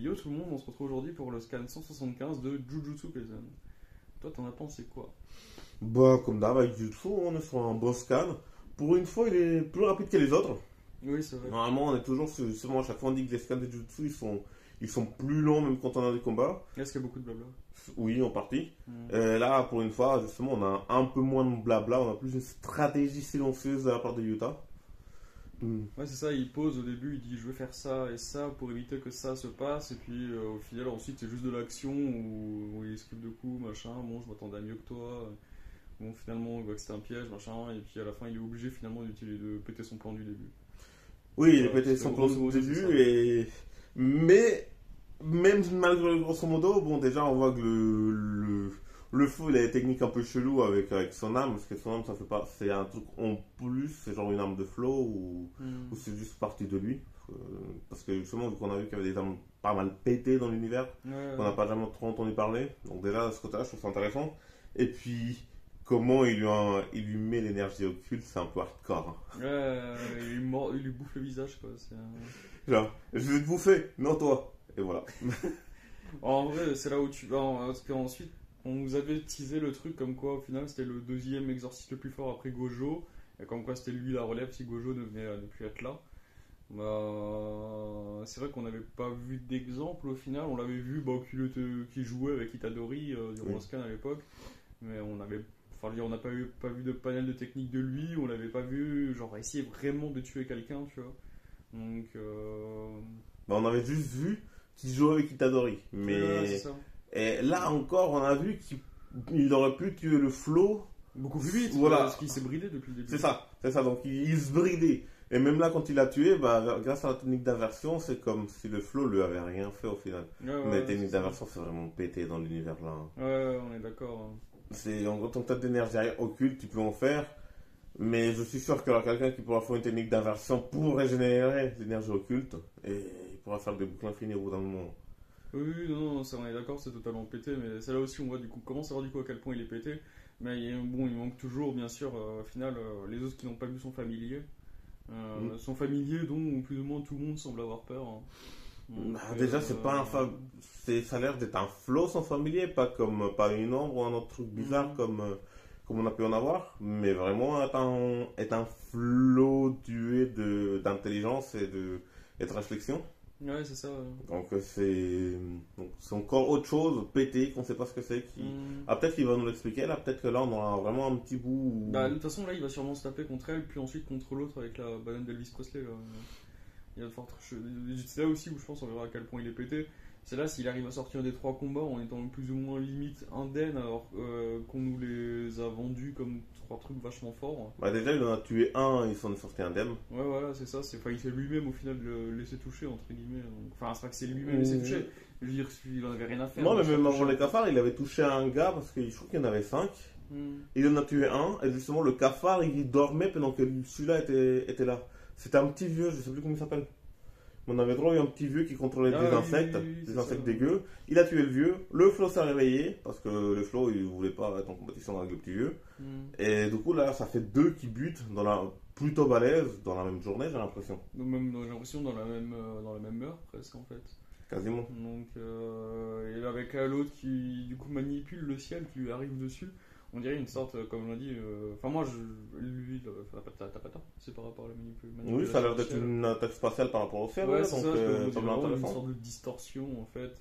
Yo tout le monde, on se retrouve aujourd'hui pour le scan 175 de Jujutsu Kaisen. Toi t'en as pensé quoi? Bah, comme d'hab, avec Jutsu, on est sur un bon scan. Pour une fois, il est plus rapide que les autres. Oui c'est vrai. Normalement, on est toujours sur, justement, à chaque fois, on dit que les scans de Jutsu, ils sont plus longs, même quand on a des combats. Est-ce qu'il y a beaucoup de blabla? Oui, en partie. Hmm. Là, pour une fois, justement, on a un peu moins de blabla, on a plus une stratégie silencieuse de la part de Yuta. Ouais c'est ça, il pose au début, il dit je vais faire ça et ça pour éviter que ça se passe, et puis au final ensuite c'est juste de l'action où il esquive de coups, machin, bon je m'attendais à mieux que toi. Bon finalement on voit que c'était un piège, machin, et puis à la fin il est obligé finalement de péter son plan du début. Oui, il est Voilà, pété c'est son plan grosso du modo, c'est ça. début, mais même malgré le grosso modo, bon, déjà, on voit que le feu, il a des techniques un peu chelou avec son âme, parce que son âme, ça fait pas, c'est un truc en plus, c'est genre une arme de flow, ou c'est juste partie de lui. Parce que justement, vu qu'on a vu qu'il y avait des armes pas mal pétées dans l'univers, Ouais, qu'on n'a pas jamais trop entendu parler, donc déjà, à ce côté-là, je trouve ça intéressant. Et puis, comment il lui met l'énergie occulte, c'est un peu hardcore, hein. il lui bouffe le visage quoi. Genre, je vais te bouffer, non toi. Et voilà. En vrai, c'est là où tu vas. Parce qu'ensuite, on nous avait teasé le truc comme quoi, au final, c'était le deuxième exorciste le plus fort après Gojo. Et comme quoi, c'était lui la relève si Gojo ne venait ne plus être là. Bah, c'est vrai qu'on n'avait pas vu d'exemple au final. On l'avait vu qui jouait avec Itadori durant Oui. le scan à l'époque. Mais on avait. Enfin, on n'a pas vu de panel de technique de lui. On l'avait pas vu, genre, essayer vraiment de tuer quelqu'un, tu vois. Donc. Bah, on avait juste vu qu'il jouait avec Itadori. Ouais, c'est Mais ça. et là encore, on a vu qu'il aurait pu tuer le flow. Beaucoup plus vite, Voilà. parce qu'il s'est bridé depuis le début. C'est ça, c'est ça. Donc il se bridait. Et même là, quand il l'a tué, bah, grâce à la technique d'inversion, c'est comme si le flow lui avait rien fait au final. Ouais, Mais ouais, la technique c'est ça. d'inversion, c'est vraiment pété dans l'univers là, hein. Ouais, on est d'accord. C'est en gros ton tas d'énergie occulte, tu peux en faire. Mais je suis sûr qu'il y aura quelqu'un qui pourra faire une technique d'inversion pour régénérer l'énergie occulte. Et il pourra faire des boucles infinies au bout d'un moment. Oui, non, ça, on est d'accord, c'est totalement pété, mais c'est là aussi on voit du coup, comment savoir du coup à quel point il est pété. Mais bon, il manque toujours, bien sûr, au final, les autres qui n'ont pas vu sont familiers. Sont familiers dont plus ou moins tout le monde semble avoir peur, hein. Donc, Bah, déjà, c'est pas ça a l'air d'être un flow sans familier, pas une ombre ou un autre truc bizarre comme on a pu en avoir, mais vraiment être un flow d'intelligence et de réflexion. Ouais, c'est ça. Donc c'est encore autre chose, pété, qu'on sait pas ce que c'est. Peut-être qu'il va nous l'expliquer, là, peut-être que là on aura vraiment un petit bout. Bah, de toute façon, là, il va sûrement se taper contre elle, puis ensuite contre l'autre avec la banane d'Elvis Presley. Là. Il y a de fortes. C'est là aussi où je pense on verra à quel point il est pété. C'est là s'il arrive à sortir des trois combats en étant plus ou moins limite indemne, alors qu'on nous les a vendus comme trois trucs vachement forts. Bah, déjà, il en a tué un, il s'en est sorti indemne. Ouais, voilà, c'est ça. Enfin, il fait lui-même au final de le laisser toucher, entre guillemets. Donc, enfin, c'est vrai que c'est lui-même laissé toucher. Je veux dire, il en avait rien à faire. Non, mais donc, même ça avant touche. les cafards, il avait touché un gars parce que je trouve qu'il y en avait 5. Il en a tué un, et justement, le cafard, il dormait pendant que celui-là était là. C'était un petit vieux, je sais plus comment il s'appelle. Mais on avait droit à un petit vieux qui contrôlait Ah, des oui, insectes, oui, oui, des c'est insectes ça. dégueux. Il a tué le vieux, le Flo s'est réveillé, parce que le Flo, il voulait pas être en compétition avec le petit vieux. Et du coup, là, ça fait deux qui butent plutôt balèzes dans la même journée, j'ai l'impression. Donc, même, j'ai l'impression dans la même heure, presque, en fait. Quasiment. Donc, et avec l'autre qui, du coup, manipule le ciel qui lui arrive dessus. On dirait une sorte, comme on l'a dit. Enfin, moi, lui, t'as pas tort. C'est par rapport à la manipulation. Oui, ça a l'air du d'être ciel. une attaque spatiale par rapport au ciel, Ouais, ouais, c'est donc ça, je ça me me dis semble vraiment une intéressant. sorte de distorsion, en fait.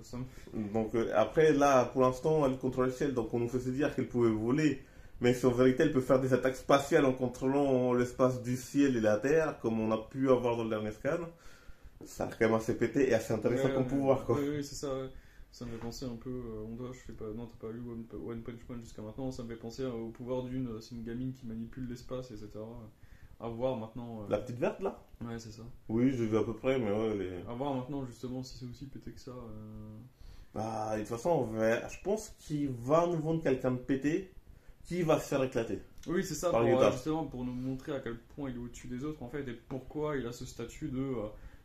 Ça me... Donc après, là, pour l'instant, elle contrôle le ciel, donc on nous faisait dire qu'elle pouvait voler. Mais si en vérité, elle peut faire des attaques spatiales en contrôlant l'espace du ciel et la terre, comme on a pu avoir dans le dernier scan, ça a l'air quand même assez pété et assez intéressant comme pouvoir, quoi. Oui, c'est ça, ouais. Ça me fait penser un peu. Je fais pas, non, t'as pas lu One Punch Man jusqu'à maintenant. Ça me fait penser au pouvoir c'est une gamine qui manipule l'espace, etc. À voir maintenant. La petite verte, là? Ouais, c'est ça. Oui, j'ai vu à peu près, mais ouais, À voir maintenant, justement, si c'est aussi pété que ça. Bah, de toute façon, je pense qu'il va nous vendre quelqu'un de pété qui va se faire éclater. Oui, c'est ça, Par pour, Utah. justement, pour nous montrer à quel point il est au-dessus des autres, en fait, et pourquoi il a ce statut de.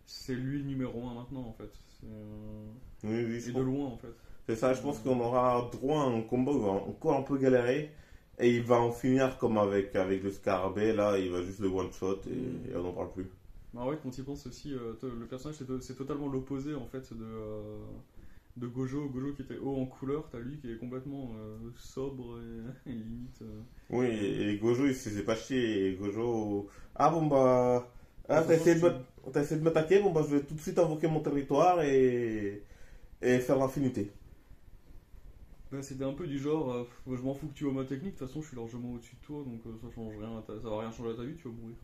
C'est lui le numéro 1 maintenant, en fait. Oui, Et de loin, en fait. c'est ça, je pense qu'on aura droit à un combat où il va encore un peu galérer. Et il va en finir comme avec le scarabée, là, il va juste le one-shot et on n'en parle plus. Bah ouais, quand il pense aussi, le personnage c'est totalement l'opposé en fait de Gojo. Gojo qui était haut en couleur, t'as lui qui est complètement sobre et limite. Oui, et Gojo, il se faisait pas chier. Et Gojo. Ah bon, bah. De Ah, toute façon, t'as essayé de m'attaquer, bon, bah, je vais tout de suite invoquer mon territoire et faire l'infinité. bah, c'était un peu du genre, je m'en fous que tu vois ma technique, de toute façon je suis largement au-dessus de toi, donc ça change rien, ça va rien changer à ta vie, tu vas mourir.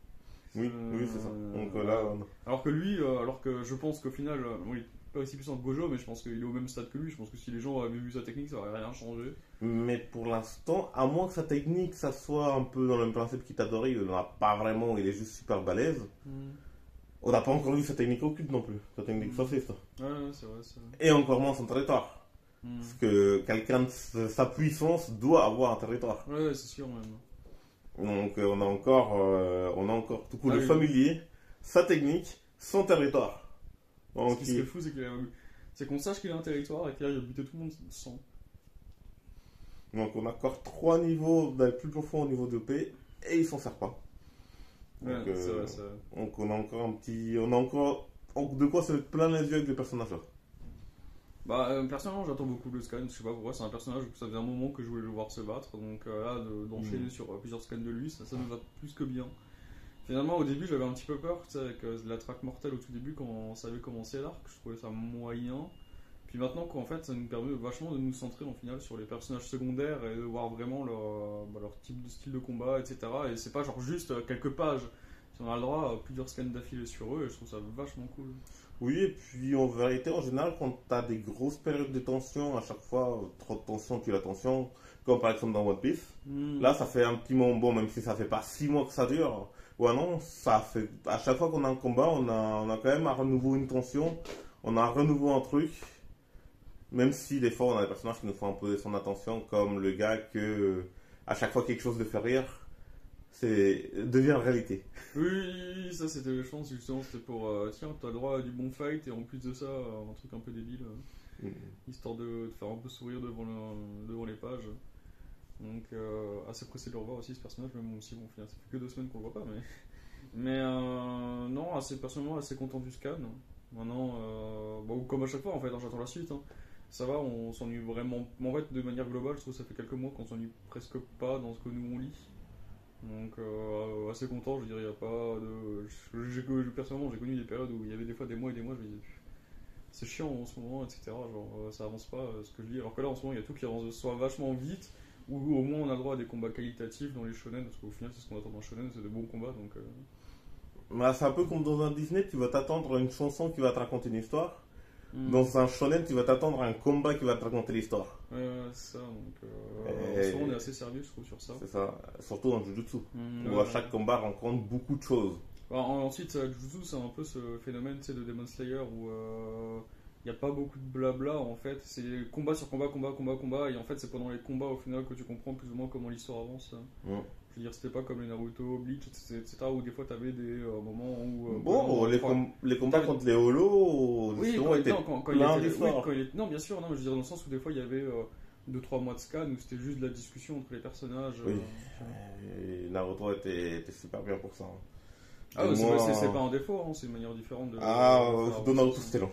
Oui, oui, c'est ça. Donc là, Voilà. Alors que lui, alors que je pense qu'au final, bon, il est pas aussi puissant que Gojo, mais je pense qu'il est au même stade que lui. Je pense que si les gens avaient vu sa technique, ça aurait rien changé. mais pour l'instant, à moins que sa technique, ça soit un peu dans le même principe qu'Itadori, il n'en a pas vraiment, il est juste super balèze. On n'a pas encore vu sa technique occulte non plus, sa technique fasciste. Ouais, ouais, c'est vrai, c'est vrai. Et encore moins son territoire. Parce que quelqu'un de sa puissance doit avoir un territoire. Ouais, ouais, c'est sûr même. Donc on a encore tout coup Ah le oui. familier, sa technique, son territoire. Donc Ce qui serait fou, c'est qu'on sache qu'il a un territoire et qu'il arrive à buter tout le monde sans. donc on a encore 3 niveaux d'aller plus profond au niveau de P et il s'en sert pas. Ouais, Donc, c'est vrai, c'est vrai. donc on a encore un petit, on a encore de quoi se mettre plein les yeux avec les personnages là. Bah, personnellement, j'attends beaucoup le scan. Je sais pas pourquoi, c'est un personnage que ça faisait un moment que je voulais le voir se battre. Donc là, d'enchaîner sur plusieurs scans de lui, ça me va plus que bien. Finalement, au début, j'avais un petit peu peur, tu sais, avec la traque mortelle au tout début, quand ça avait commencé l'arc, je trouvais ça moyen. Puis maintenant, qu'en fait, ça nous permet vachement de nous centrer en finale sur les personnages secondaires et de voir vraiment leur type de style de combat, etc. Et c'est pas genre juste quelques pages. Si on a le droit à plusieurs scans d'affilée sur eux, et je trouve ça vachement cool. Oui, et puis en vérité, en général, quand tu as des grosses périodes de tension, à chaque fois, trop de tension tue la tension, comme par exemple dans One Piece, là, ça fait un petit moment, bon, même si ça fait pas 6 mois que ça dure, ouais, non, ça fait, à chaque fois qu'on a un combat, on a quand même à renouveau une tension, on a à renouveau un truc, même si des fois, on a des personnages qui nous font un peu son attention, comme le gars que, à chaque fois quelque chose le fait rire, devient réalité. Oui, ça c'était, je pense, justement, c'était pour tiens, t'as le droit à du bon fight et en plus de ça, un truc un peu débile, histoire de te faire un peu sourire devant les pages. Donc, assez pressé de le revoir aussi ce personnage, même si bon, au final, ça fait que 2 semaines qu'on le voit pas, mais non, personnellement, assez content du scan. Maintenant, bon, comme à chaque fois en fait, hein, j'attends la suite. Hein. Ça va, on s'ennuie vraiment. En fait, de manière globale, je trouve que ça fait quelques mois qu'on s'ennuie presque pas dans ce que nous on lit. Donc, assez content, je dirais, il n'y a pas de. Personnellement, j'ai connu des périodes où il y avait des fois des mois et des mois, je me disais, c'est chiant en ce moment, etc. Genre, ça avance pas ce que je lis. Alors que là, en ce moment, il y a tout qui avance soit vachement vite, ou au moins on a le droit à des combats qualitatifs dans les shonen, parce qu'au final, c'est ce qu'on attend dans un shonen, c'est de bons combats. Donc, Bah, c'est un peu comme dans un Disney, tu vas t'attendre à une chanson qui va te raconter une histoire. hmm. Dans un shonen, tu vas t'attendre à un combat qui va te raconter l'histoire. Ouais, c'est ça. Donc, en Et- ce moment, on est assez sérieux, je trouve, sur ça. C'est ça, surtout dans Jujutsu, où Ouais. à chaque combat rencontre beaucoup de choses. Ensuite, Jujutsu, c'est un peu ce phénomène, tu sais, de Demon Slayer où il n'y a pas beaucoup de blabla en fait. C'est combat sur combat, combat, combat, combat. Et en fait, c'est pendant les combats au final que tu comprends plus ou moins comment l'histoire avance. Mm. Je veux dire, c'était pas comme les Naruto, Bleach, etc. où des fois t'avais des moments où. Bon, pendant les combats contre les holos, Oui, justement, étaient quand il plein était. Oui, d'histoires. non, bien sûr, non, mais je veux dire, dans le sens où des fois il y avait 2-3 mois de scan où c'était juste de la discussion entre les personnages. Oui. Et Naruto était super bien pour ça. Hein. Ah, Du c'est moins- c'est pas un défaut, hein, c'est une manière différente de. Ah, de faire dans Naruto avancer. c'était long.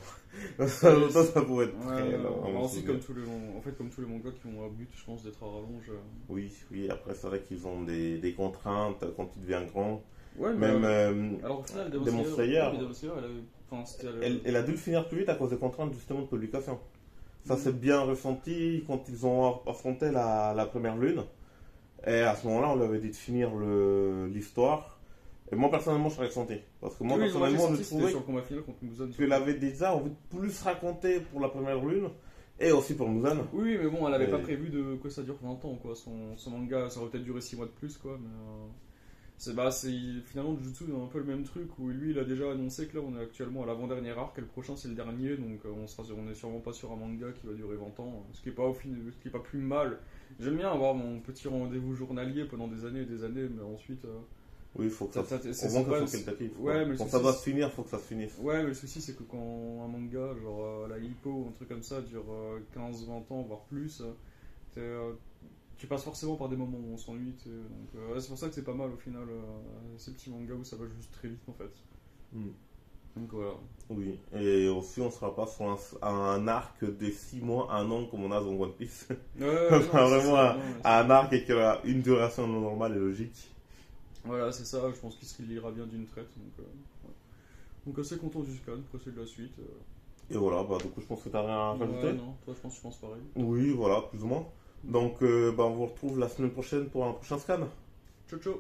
Naruto ça pouvait être Ouais, très long. alors je me aussi souviens. comme tous les mangas qui ont un but, je pense, d'être à rallonge. Oui, oui, après c'est vrai qu'ils ont des contraintes quand tu deviens grand. Ouais, mais Même alors au final, Demon Slayer, ouais, mais Demon Slayer, elle avait, enfin, c'était, elle a dû le finir plus vite à cause des contraintes justement de publication. Ça s'est bien ressenti quand ils ont affronté la première lune. Et à ce moment-là, on lui avait dit de finir l'histoire. Et moi personnellement, je l'ai ressenti. Parce que moi oui, personnellement, je j'ai senti, c'était trouvais sur le combat final contre Muzan. que tu avais déjà envie de plus raconter pour la première lune et aussi pour Muzan. Oui, mais bon, elle avait Et- pas prévu de que ça dure 20 ans, quoi. Son manga, ça aurait peut-être duré 6 mois de plus, quoi. Mais c'est finalement Jujutsu un peu le même truc où lui, il a déjà annoncé que là, on est actuellement à l'avant-dernier arc et le prochain c'est le dernier, donc on est sûrement pas sur un manga qui va durer 20 ans, ce qui est pas ce qui est pas plus mal. J'aime bien avoir mon petit rendez-vous journalier pendant des années et des années, mais ensuite. Oui, il faut que ça, C'est au moins que pas- ça soit qualitatif. Ouais, quoi. mais le Quand souci, ça doit se finir, il faut que ça se finisse. Ouais, mais le souci, c'est que quand un manga, genre la Hippo ou un truc comme ça, dure 15-20 ans, voire plus, tu passes forcément par des moments où on s'ennuie. Donc, c'est pour ça que c'est pas mal au final, ces petits mangas où ça va juste très vite en fait. Mm. Donc voilà. Oui, et aussi on sera pas sur un arc de 6 mois, 1 an comme on a dans One Piece. Ouais, On non, sera c'est vraiment ça, non, mais un arc et qui aura une duration normale et logique. voilà, c'est ça, je pense qu'il se lira bien d'une traite. Ouais. Donc assez content du scan, après c'est de la suite. Et voilà, bah du coup je pense que t'as rien à rajouter. Ouais, non, toi je pense pareil. Oui, voilà, plus ou moins. Donc bah, on vous retrouve la semaine prochaine pour un prochain scan. Ciao ciao.